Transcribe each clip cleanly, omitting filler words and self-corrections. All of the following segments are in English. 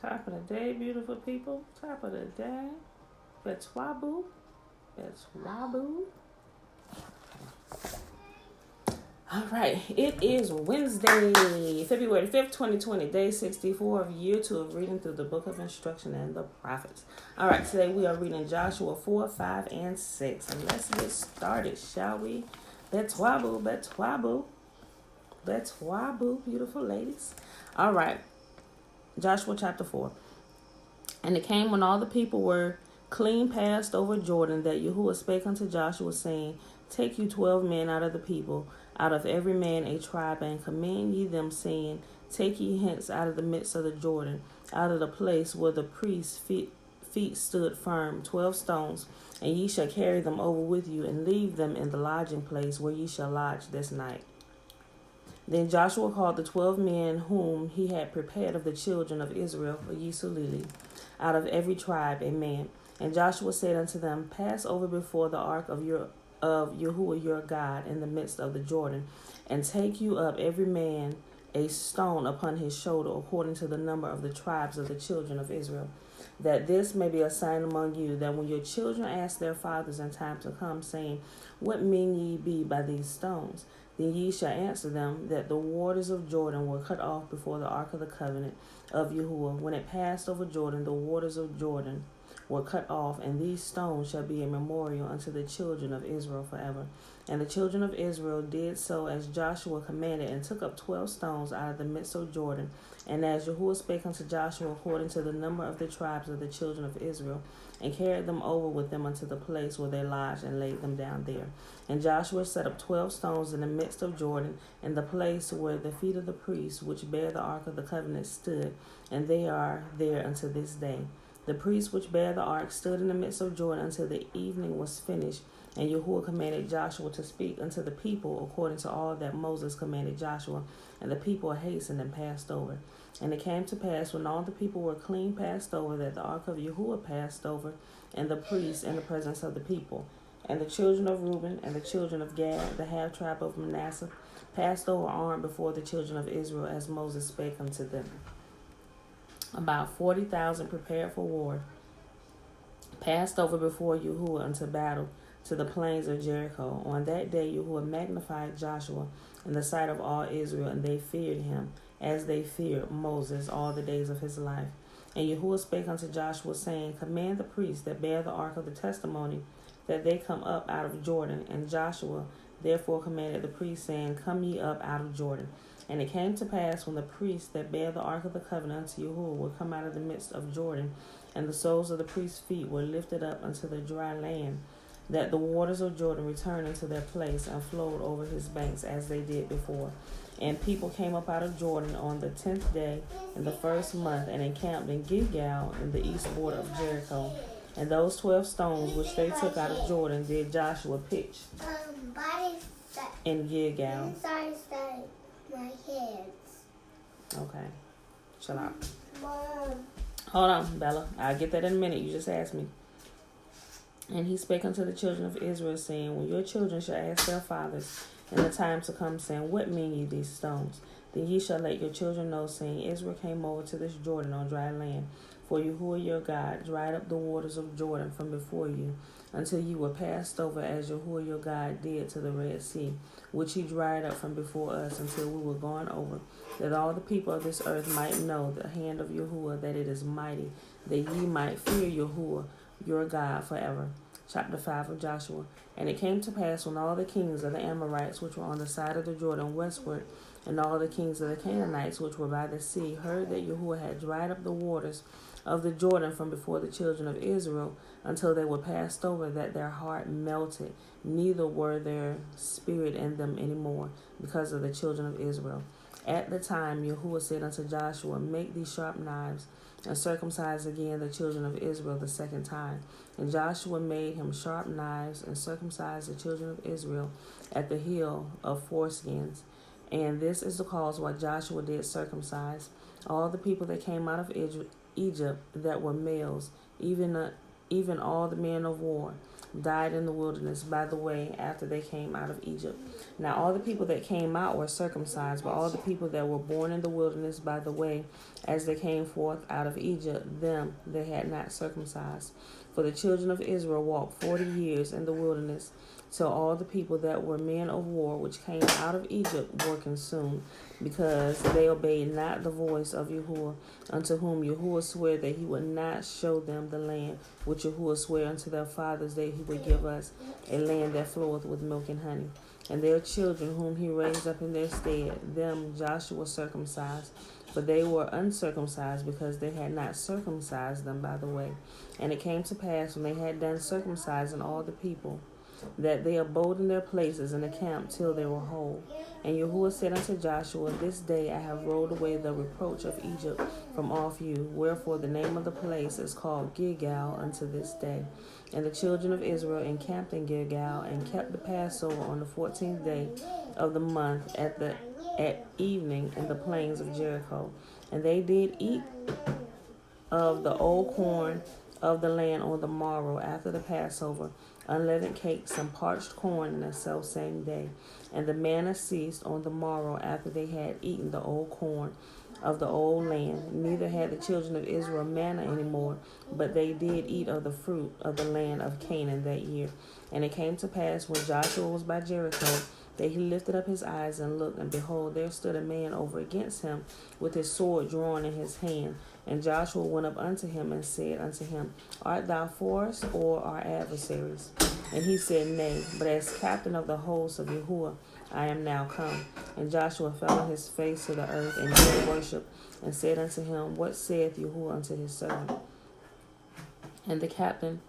Top of the day, beautiful people. Top of the day. Betwabu. Betwabu. All right. It is Wednesday, February 5th, 2020, day 64 of year 2 of reading through the book of instruction and the prophets. All right. Today we are reading Joshua 4, 5, and 6. And let's get started, shall we? Betwabu, Betwabu. Betwabu, beautiful ladies. All right. Joshua chapter 4. And it came when all the people were clean passed over Jordan that Yahuwah spake unto Joshua, saying, Take you 12 men out of the people, out of every man a tribe, and command ye them, saying, Take ye hence out of the midst of the Jordan, out of the place where the priest's feet stood firm, 12 stones, and ye shall carry them over with you, and leave them in the lodging place where ye shall lodge this night. Then Joshua called the 12 men whom he had prepared of the children of Israel for Yisulili, out of every tribe a man. And Joshua said unto them, Pass over before the ark of Yahuwah your God in the midst of the Jordan, and take you up every man a stone upon his shoulder, according to the number of the tribes of the children of Israel, that this may be a sign among you, that when your children ask their fathers in time to come, saying, What mean ye be by these stones? Then ye shall answer them that the waters of Jordan were cut off before the ark of the covenant of Yahuwah. When it passed over Jordan, the waters of Jordan were cut off, and these stones shall be a memorial unto the children of Israel forever. And the children of Israel did so as Joshua commanded, and took up 12 stones out of the midst of Jordan, and as Yahuwah spake unto Joshua according to the number of the tribes of the children of Israel, and carried them over with them unto the place where they lodged, and laid them down there. And Joshua set up 12 stones in the midst of Jordan, in the place where the feet of the priests which bear the ark of the covenant stood, and they are there unto this day. The priests which bear the ark stood in the midst of Jordan until the evening was finished. And Yahuwah commanded Joshua to speak unto the people according to all that Moses commanded Joshua. And the people hastened and passed over. And it came to pass, when all the people were clean passed over, that the ark of Yahuwah passed over, and the priests in the presence of the people. And the children of Reuben and the children of Gad, the half tribe of Manasseh, passed over armed before the children of Israel, as Moses spake unto them. About 40,000 prepared for war passed over before Yahuwah unto battle to the plains of Jericho. On that day Yahuwah magnified Joshua in the sight of all Israel, and they feared him, as they feared Moses all the days of his life. And Yahuwah spake unto Joshua, saying, Command the priests that bear the ark of the testimony, that they come up out of Jordan. And Joshua therefore commanded the priests, saying, Come ye up out of Jordan. And it came to pass, when the priests that bear the ark of the covenant unto Yahuwah were come out of the midst of Jordan, and the soles of the priests' feet were lifted up unto the dry land, that the waters of Jordan returned into their place, and flowed over his banks as they did before. And people came up out of Jordan on the 10th day in the first month, and encamped in Gilgal in the east border of Jericho. And those 12 stones which they took out of Jordan did Joshua pitch in Gilgal. My kids. Okay. Chill out. Mom. Hold on, Bella. I'll get that in a minute. You just asked me. And he spake unto the children of Israel, saying, When your children shall ask their fathers in the time to come, saying, What mean ye these stones? Then ye shall let your children know, saying, Israel came over to this Jordan on dry land. For Yahuwah your God dried up the waters of Jordan from before you, until you were passed over, as Yahuwah your God did to the Red Sea, which he dried up from before us, until we were gone over, that all the people of this earth might know the hand of Yahuwah, that it is mighty, that ye might fear Yahuwah your God forever. Chapter 5 of Joshua. And it came to pass, when all the kings of the Amorites which were on the side of the Jordan westward, and all the kings of the Canaanites which were by the sea, heard that Yahuwah had dried up the waters of the Jordan from before the children of Israel, until they were passed over, that their heart melted, neither were there spirit in them any more, because of the children of Israel. At the time Yahuwah said unto Joshua, Make these sharp knives, and circumcise again the children of Israel the second time. And Joshua made him sharp knives, and circumcised the children of Israel at the hill of foreskins. And this is the cause why Joshua did circumcise all the people that came out of Egypt that were males, even all the men of war, died in the wilderness by the way after they came out of Egypt. Now all the people that came out were circumcised, but all the people that were born in the wilderness by the way as they came forth out of Egypt, them they had not circumcised. For the children of Israel walked 40 years in the wilderness, till all the people that were men of war which came out of Egypt were consumed, because they obeyed not the voice of Yahuwah, unto whom Yahuwah sware that he would not show them the land which Yahuwah sware unto their fathers that he would give us, a land that floweth with milk and honey. And their children whom he raised up in their stead, them Joshua circumcised, but they were uncircumcised, because they had not circumcised them by the way. And it came to pass, when they had done circumcising all the people, that they abode in their places in the camp till they were whole. And Yahuwah said unto Joshua, This day I have rolled away the reproach of Egypt from off you, wherefore the name of the place is called Gilgal unto this day. And the children of Israel encamped in Gilgal, and kept the Passover on the 14th day of the month at evening in the plains of Jericho. And they did eat of the old corn of the land on the morrow after the Passover, unleavened cakes and parched corn in the selfsame day. And the manna ceased on the morrow after they had eaten the old corn of the old land. Neither had the children of Israel manna any more, but they did eat of the fruit of the land of Canaan that year. And it came to pass, when Joshua was by Jericho, that he lifted up his eyes and looked, and behold, there stood a man over against him with his sword drawn in his hand. And Joshua went up unto him and said unto him, Art thou for us or our adversaries? And he said, Nay, but as captain of the host of Yahuwah I am now come. And Joshua fell on his face to the earth and did worship, and said unto him, What saith Yahuwah unto his servant? And the captain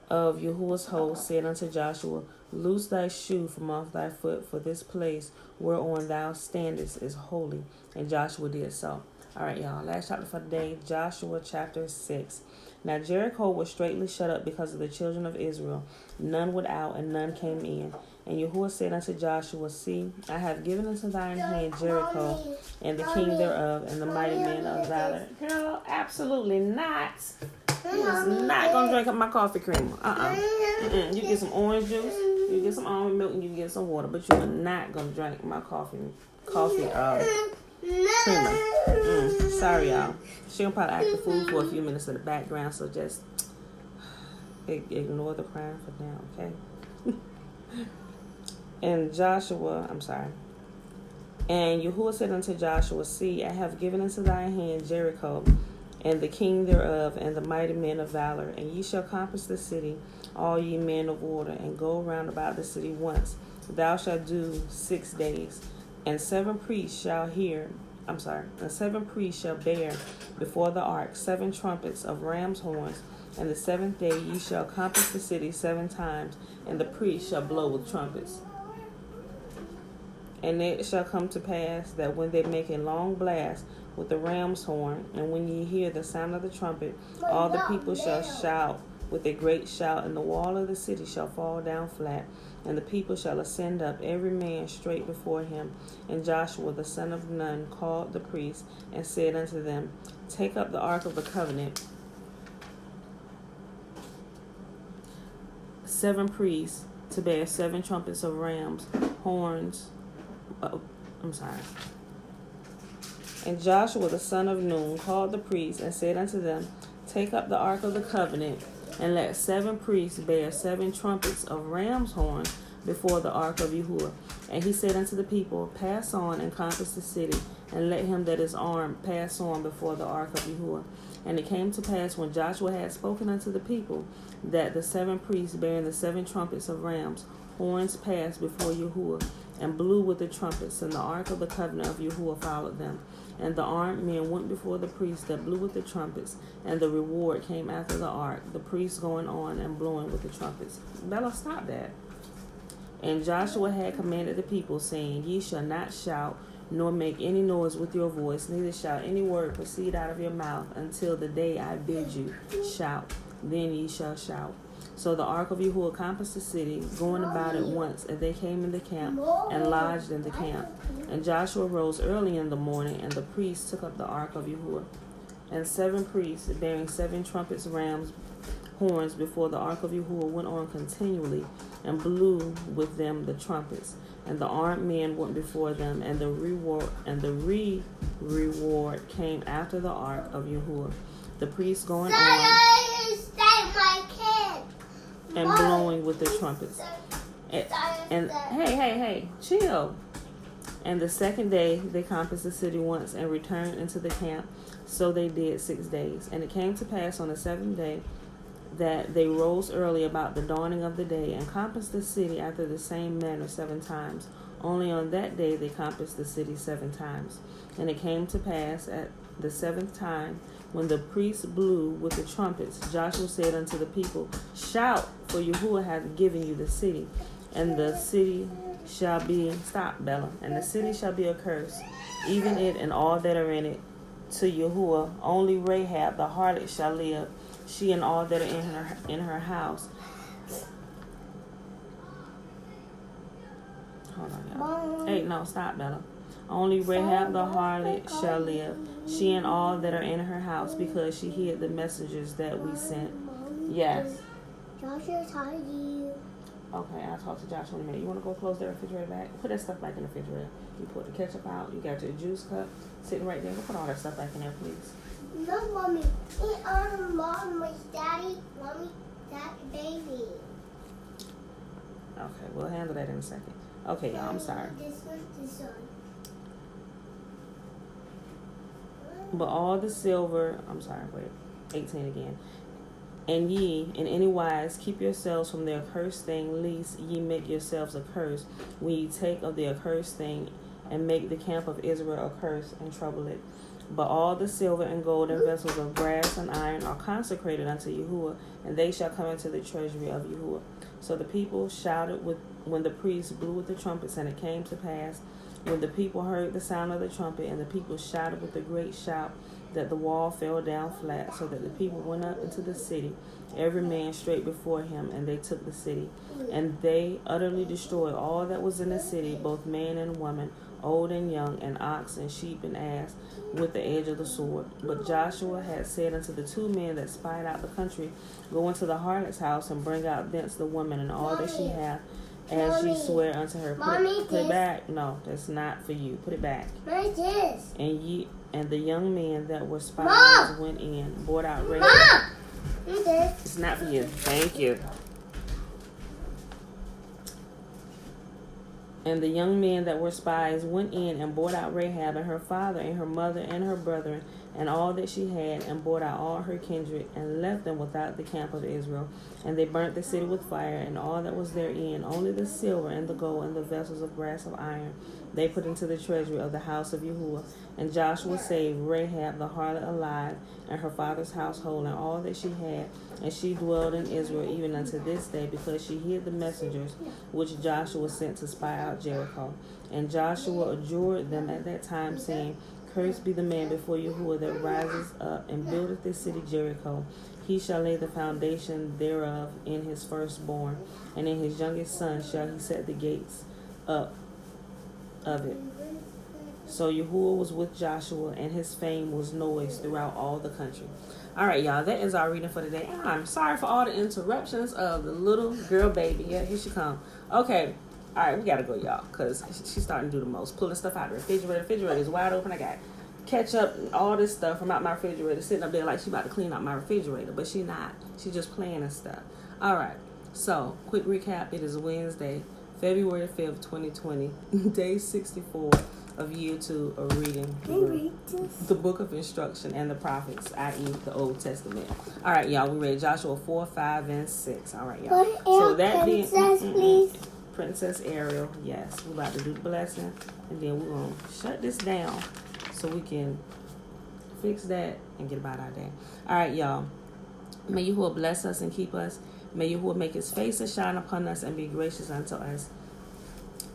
of Yahuwah's host said unto Joshua, Loose thy shoe from off thy foot, for this place whereon thou standest is holy. And Joshua did so. All right, y'all. Last chapter for today, Joshua chapter 6. Now Jericho was straitly shut up because of the children of Israel. None went out and none came in. And Yahuwah said unto Joshua, See, I have given into thine hand Jericho and the king thereof and the mighty men of valor. Girl, absolutely not. He is not going to drink up my coffee creamer. You get some orange juice, you get some almond milk, and you get some water. But you are not going to drink my coffee creamer. Sorry, y'all. She'll probably act the fool for a few minutes in the background, so just ignore the crying for now, okay? And Yahuwah said unto Joshua, See, I have given into thy hand Jericho, and the king thereof, and the mighty men of valor. And ye shall compass the city, all ye men of war, and go round about the city once. Thou shalt do 6 days. And 7 priests shall bear before the ark 7 trumpets of ram's horns. And the 7th day ye shall compass the city 7 times, and the priests shall blow with trumpets. And it shall come to pass that when they make a long blast with the ram's horn, and when ye hear the sound of the trumpet, all the people shall shout with a great shout, and the wall of the city shall fall down flat, and the people shall ascend up, every man straight before him. And Joshua the son of Nun called the priests, and said unto them, Take up the ark of the covenant. 7 priests to bear 7 trumpets of ram's horns. And Joshua the son of Nun called the priests, and said unto them, Take up the ark of the covenant, and let 7 priests bear 7 trumpets of ram's horns before the ark of Yahuwah. And he said unto the people, Pass on and compass the city, and let him that is armed pass on before the ark of Yahuwah. And it came to pass, when Joshua had spoken unto the people, that the 7 priests bearing the 7 trumpets of ram's horns passed before Yahuwah, and blew with the trumpets, and the ark of the covenant of Yahuwah followed them. And the armed men went before the priests that blew with the trumpets, and the reward came after the ark, the priests going on and blowing with the trumpets. Bella, stop that. And Joshua had commanded the people, saying, Ye shall not shout, nor make any noise with your voice, neither shall any word proceed out of your mouth, until the day I bid you shout. Then ye shall shout. So the ark of Yahuwah compassed the city, going about it once, and they came in the camp, and lodged in the camp. And Joshua rose early in the morning, and the priests took up the ark of Yahuwah. And 7 priests, bearing 7 trumpets of ram's horns before the ark of Yahuwah went on continually, and blew with them the trumpets. And the armed men went before them, and the reward came after the ark of Yahuwah. The priests going on and blowing with the trumpets. And hey, chill. And the second day they compassed the city once and returned into the camp. So they did 6 days. And it came to pass on the 7th day that they rose early about the dawning of the day and compassed the city after the same manner 7 times. Only on that day they compassed the city 7 times. And it came to pass at the 7th time, when the priests blew with the trumpets, Joshua said unto the people, Shout, for Yahuwah hath given you the city, and the city shall be, stop, Bella, and the city shall be accursed, even it and all that are in it, to Yahuwah. Only Rahab the harlot shall live, she and all that are in her house. Hold on, y'all. Hey, no, stop, Bella. Only Rahab the harlot shall live, she and all that are in her house, because she hid the messengers that we sent. Yes. Joshua's hiding. Okay, I'll talk to Joshua in a minute. You want to go close the refrigerator back? Put that stuff back in the refrigerator. You put the ketchup out. You got your juice cup sitting right there. Go put all that stuff back in there, please. No, Mommy. Mommy, Daddy. Mommy, Daddy, baby. Okay, we'll handle that in a second. Okay, y'all, I'm sorry. This one. But all the silver, 18 again. And ye, in any wise, keep yourselves from the accursed thing, lest ye make yourselves accursed, when ye take of the accursed thing, and make the camp of Israel accursed, and trouble it. But all the silver and gold and vessels of brass and iron are consecrated unto Yahuwah, and they shall come into the treasury of Yahuwah. So the people shouted when the priests blew with the trumpets, and it came to pass, when the people heard the sound of the trumpet, and the people shouted with a great shout, that the wall fell down flat, so that the people went up into the city, every man straight before him, and they took the city. And they utterly destroyed all that was in the city, both man and woman, old and young, and ox and sheep and ass, with the edge of the sword. But Joshua had said unto the 2 men that spied out the country, Go into the harlot's house, and bring out thence the woman and all that she hath, as ye swear unto her. Put it back. No, that's not for you. Put it back. This. And the young men that were spies went in, brought out Rahab. It's not for you. Thank you. And the young men that were spies went in and brought out Rahab and her father and her mother and her brethren and all that she had, and brought out all her kindred, and left them without the camp of Israel. And they burnt the city with fire, and all that was therein, only the silver and the gold and the vessels of brass of iron, they put into the treasury of the house of Yahuwah. And Joshua saved Rahab the harlot alive, and her father's household, and all that she had. And she dwelled in Israel even unto this day, because she hid the messengers which Joshua sent to spy out Jericho. And Joshua adjured them at that time, saying, Cursed be the man before Yahuwah that rises up and buildeth this city Jericho. He shall lay the foundation thereof in his firstborn, and in his youngest son shall he set the gates up of it. So Yahuwah was with Joshua, and his fame was noised throughout all the country. All right, y'all, that is our reading for today. I'm sorry for all the interruptions of the little girl baby. Yeah, here she come. Okay. All right, we got to go, y'all, because she's starting to do the most. Pulling stuff out of the refrigerator. The refrigerator is wide open. I got ketchup and all this stuff from out my refrigerator sitting up there like she about to clean out my refrigerator, but she not. She just playing and stuff. All right, so quick recap. It is Wednesday, February 5th, 2020, day 64 of year 2 of reading the book of instruction and the prophets, i.e. the Old Testament. All right, y'all, we read Joshua 4, 5, and 6. All right, y'all. So that Princess, please. Princess Ariel, yes. We're about to do the blessing, and then we're going to shut this down so we can fix that and get about our day. All right, y'all. May Yahuwah bless us and keep us. May Yahuwah make his face to shine upon us and be gracious unto us.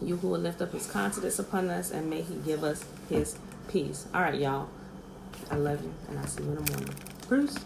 Yahuwah lift up his countenance upon us, and may he give us his peace. All right, y'all. I love you, and I'll see you in the morning. Peace.